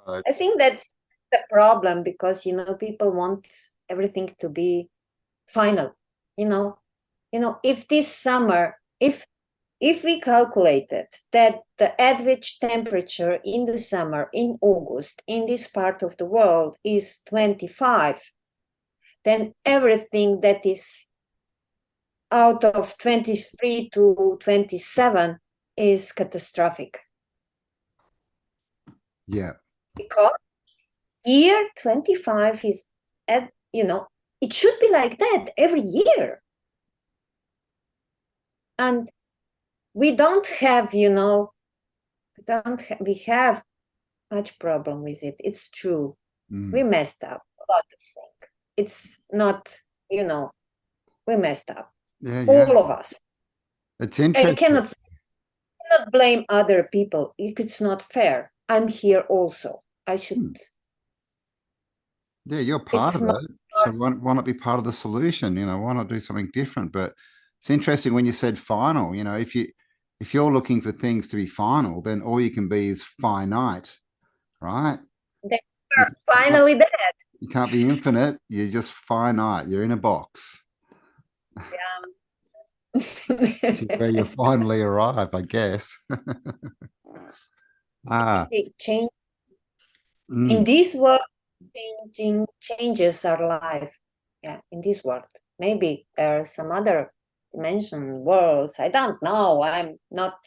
Oh, I think that's the problem because people want everything to be final. If this summer, if we calculated that the average temperature in the summer in August in this part of the world is 25, then everything that is out of 23 to 27 is catastrophic. Yeah. Because year 25 is it should be like that every year. And we don't have, we have much problem with it. It's true. We messed up a lot of things. It's not, we messed up. Yeah. All of us. It's I interesting. cannot blame other people. It's not fair. I'm here also. I should. Yeah, you're part of it. So why not be part of the solution? Why not do something different? But it's interesting when you said final. If you're looking for things to be final, then all you can be is finite, right? They are finally dead. You can't be infinite. You're just finite. You're in a box. Yeah. Which is where you finally arrive, I guess. Change in this world. Changes our life. Yeah, in this world. Maybe there are some other dimension worlds. I don't know. I'm not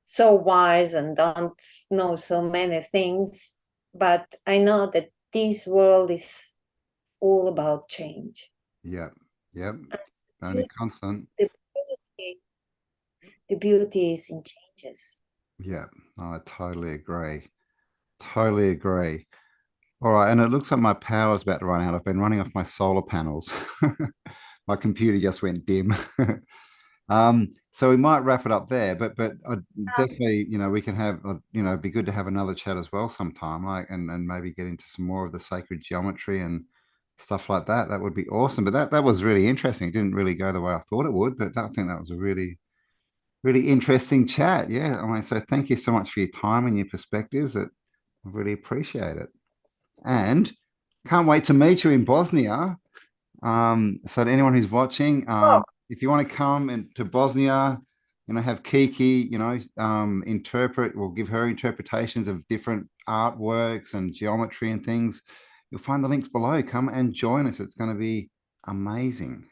so wise and don't know so many things, but I know that this world is all about change. Yep. Only constant. The beauty is in changes. Yeah, I totally agree. Totally agree. All right, and it looks like my power's about to run out. I've been running off my solar panels. My computer just went dim. So we might wrap it up there, but definitely, we can have, it'd be good to have another chat as well sometime, like, and maybe get into some more of the sacred geometry and stuff like that. That would be awesome. But that was really interesting. It didn't really go the way I thought it would, but I think that was a really, really interesting chat. Yeah. I mean, so thank you so much for your time and your perspectives. I really appreciate it. And can't wait to meet you in Bosnia. So to anyone who's watching, Oh, if you want to come to Bosnia, have Kiki, interpret or give her interpretations of different artworks and geometry and things, you'll find the links below. Come and join us. It's going to be amazing.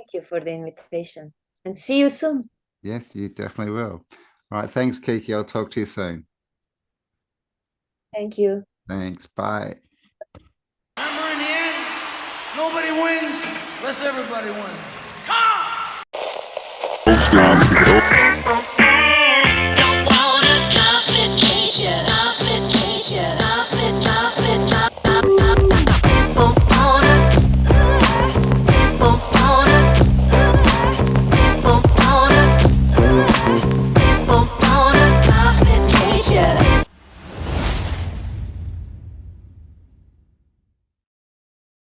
thank you for the invitation and see you soon. Yes, you definitely will. All right. Thanks, Kiki. I'll talk to you soon. Thank you. Thanks. Bye. Remember, in the end, nobody wins unless everybody wins. Come on!